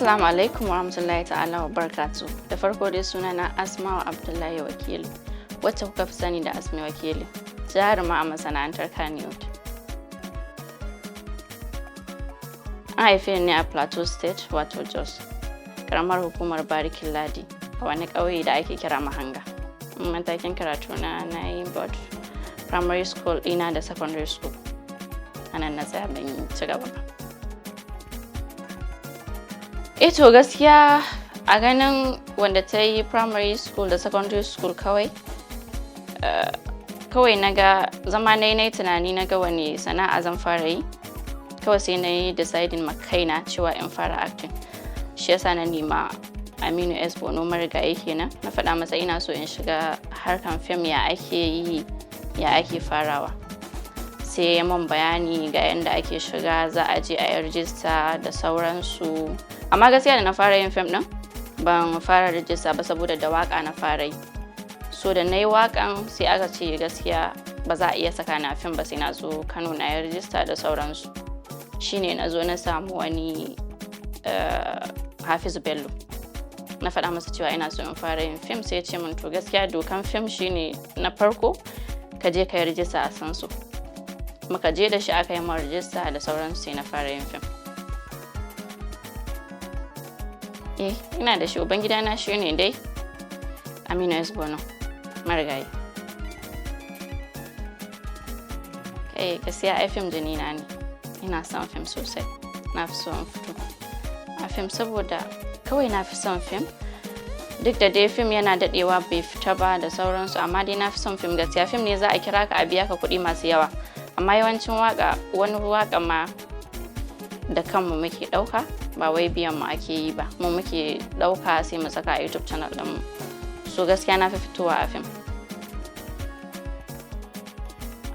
Assalamu alaikum warahmatullahi ta'ala wa barakatuh. Da farko dai sunana Asma'u Abdullahi Wakili, wacce kuka fi sani da Asmi Wakili, jaruma a masana'antar kannywood. An haife ni a Plateau State, wato Jos, karamar hukumar Barikin Ladi, a wani ƙauye da ake kira Mahanga. Matakin karatu na yi both primary school ɗina da secondary school. Anan na tsaya ban ci gaba ba. To gaskiya a ganin wanda ta yi primary school da secondary school kawai naga zama na yi tunani naga wani sana'a zan fara yi, kawai sai na yi deciding makaina cewa in fara acting. Shi yasa na nema Aminu S. Bono marigayi kenan, na faɗa masa ina so in shiga harkan fim, ya ake yi, ya ake farawa. Sai ya mun bayani ga yanda ake shiga, za a je a yi rijista da sauransu. Amma gaskiya da na fara yin fim ɗin ban fara rijista ba saboda da waƙa na fara yi. So da na yi waƙan sai aka ce gaskiya ba za a iya saka na fim ba sai na zo Kano na yi rijista da sauransu. Shine na zo na samu wani Hafizu Bello. Na faɗa masa cewa ina so in fara yin fim, sai ya ce min to gaskiya dokan fim shine na farko ka je ka yi rijista a Sansu. Muka je da shi aka yi min rijista da sauransu sai na fara yin fim. Ina da shi, ubangidana shi ne dai Aminu S. Bono marigayi. Gaskiya ai fim jinina ne, ina son fim sosai, na fi son fito a fim saboda kawai na fi son fim. Duk da dai fim yana daɗewa bai fita ba da sauransu, amma dai na fi son fim gaskiya. Fim ne za a kira ka a biya ka kuɗi masu yawa, amma yawancin wani waƙa ma da kanmu muke ɗauka, ba wai biyan mu ake yi ba, mu muke ɗauka sai mu saka a YouTube channel ɗinmu. So gaskiya na fi fitowa a fim.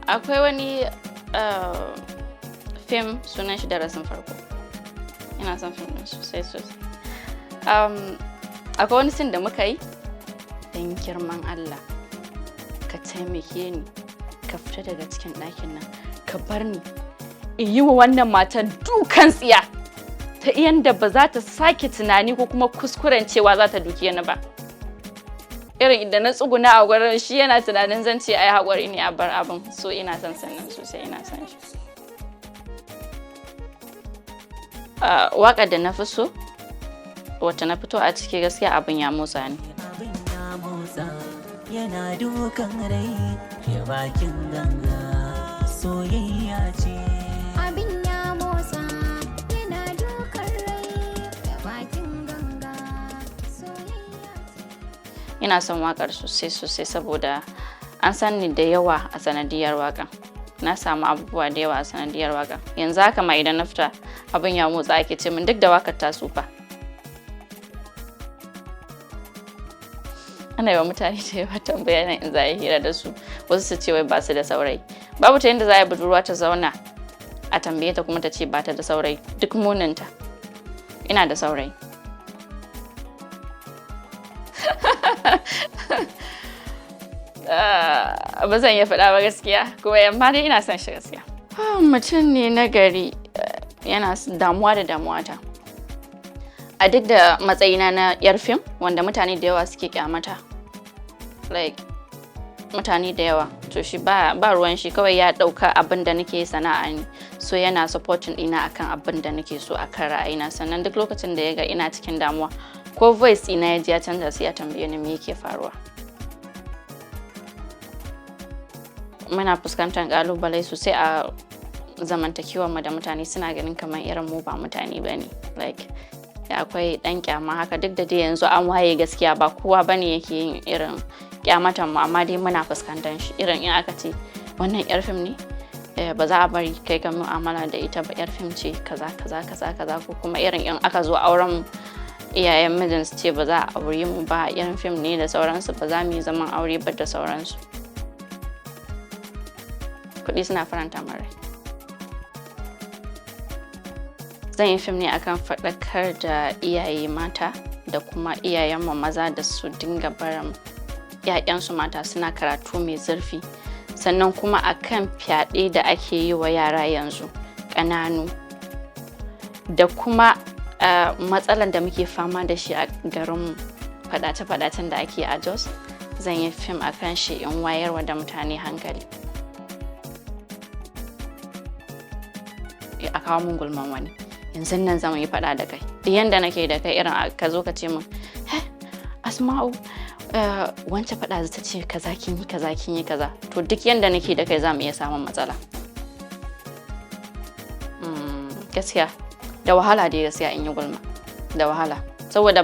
Akwai wani fim sunan shi Darasin Farko, ina son fim ɗin sosai. Akwai wani sin da muka yi, don girman Allah ka taimake ni ka fita daga cikin ɗakin nan, ka bar ni in yi wa wannan matan dukan tsiya ta yanda ba za ta sake tunani ko kuma kuskuren cewa za ta duke ni ba. Irin idan na tsuguna a gurin shi yana tunanin zan ce ai haƙuri ne a bar abin. So ina son sannan sosai, ina son shi. Waƙar da na fi so wacce na fito a ciki gaskiya Abin Ya Motsa ne. Yana dukan rai ya bakin ganga soyayya ce. Abin ya motsa yana dukan rai ya bakin ganga soyayya ce. Ina son waƙar sosai saboda an san ni da yawa a sanadiyar waƙan. Na samu abubuwa da yawa a sanadiyar waƙan. Yanzu haka ma idan na fita Abin Ya Motsa ake ce min, duk da waƙar ta tsufa. Ana yi wa mutane da yawa tambaya na in za a yi hira da su, wasu su ce wai ba su da saurayi. Babu ta yadda za a yi budurwa ta zauna a tambaye ta kuma ta ce ba ta da saurayi, duk muninta. Ina da saurayi. Ba zan iya faɗa ba gaskiya, kuma yamma dai ina son shi gaskiya. Mutum ne na gari, yana damuwa da damuwata. A duk da matsayina na yar fim wanda mutane da yawa suke kyamata, mutane da yawa, to shi ba ruwan shi, kawai ya ɗauka abin da nake sana'a ne, so yana supporting ɗina akan abin da nake so akan ra'ayina. Sannan duk lokacin da ya ga ina cikin damuwa ko voice ɗina ya ji ya canza, sai ya tambaye ni me yake faruwa. Muna fuskantar ƙalubale sosai a zamantakewar mu da mutane, suna ganin kamar irin mu ba mutane bane, akwai ɗan kyama haka. Duk da dai yanzu an waye gaskiya, ba kowa bane yake yin irin kyamatan mu, amma dai muna fuskantar shi. Irin in aka ce wannan yar fim ne, ba za a bari kai ka mu'amala da ita ba, yar fim ce kaza, ko kuma irin in aka zo auren iyayen mijin su ce ba za a aure mu ba, yar fim ne da sauransu, ba za mu yi zaman aure ba da sauransu. Kuɗi suna faranta min rai. Zan yi fim ne akan faɗakar da iyaye mata da kuma iyayenmu maza da su dinga barin ‘ya'yansu mata suna karatu mai zurfi, sannan kuma akan fyaɗe da ake yi wa yara yanzu ƙananu, da kuma matsalan da muke fama da shi a garin fadace-fadacen da ake a Jos, zan yi fim a kan shi in wayarwa da mutane hankali. A kawo mun gulman wani, yanzu nan zan yi fada da kai, duk yanda nake da kai irin ka zo ka ce min Asma'u wance fada ta ce kaza kin yi kaza, to duk yanda nake da kai za mu iya samun matsala. Gaskiya da wahala dai gaskiya in yi gulma, da wahala, saboda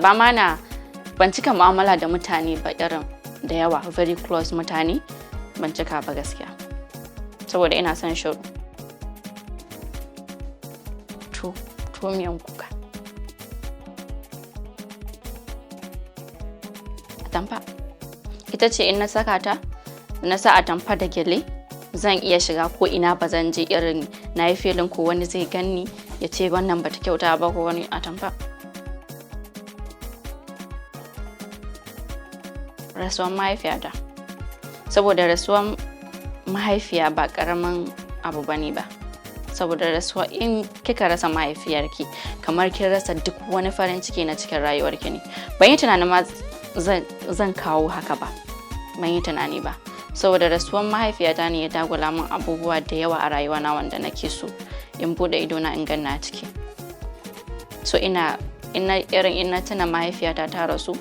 ban cika mu'amala da mutane ba irin da yawa, very close mutane ban cika ba gaskiya, saboda ina son shiru. To miyan kuka, atamfa ita ce in na saka ta, na sa atamfa da gyale, zan iya shiga ko ina, ba zan je irin na yi filin ko wani zai ganni ya ce wannan bata kyauta ba ko wani. Atamfa. Rasuwan mahaifiyata, saboda rasuwan mahaifiya ba karamin abu bane ba, saboda rasuwa in kika rasa mahaifiyarki kamar kin rasa duk wani farin ciki na cikin rayuwarki ne. Ban yi tunanin ma zan kawo haka ba, ban yi tunani ba, saboda rasuwan mahaifiyata ne ya dagula min abubuwa da yawa a rayuwana wanda nake so in bude idona in ganna ciki. So ina tuna mahaifiyata ta rasu,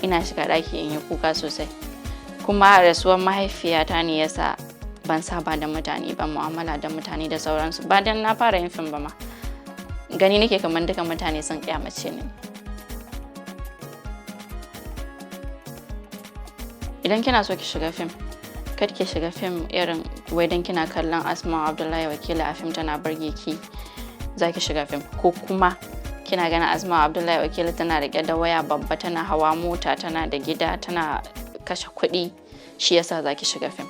ina shiga daki in yi kuka sosai. Kuma rasuwan mahaifiyata ne yasa ban saba da mutane ba, mu'amala da mutane da sauransu, ba dan na fara yin fim ba ma, gani nake kamar duka mutane sun kyamace ni. Idan kina so ki shiga fim, kar ki shiga fim irin wai dan kina kallon Asma Abdullahi Wakili a fim tana burge ki zaki shiga fim, ko kuma kina ganin Asma Abdullahi Wakili tana rike da waya babba, tana hawa mota, tana da gida, tana kashe kuɗi, shi yasa zaki shiga fim.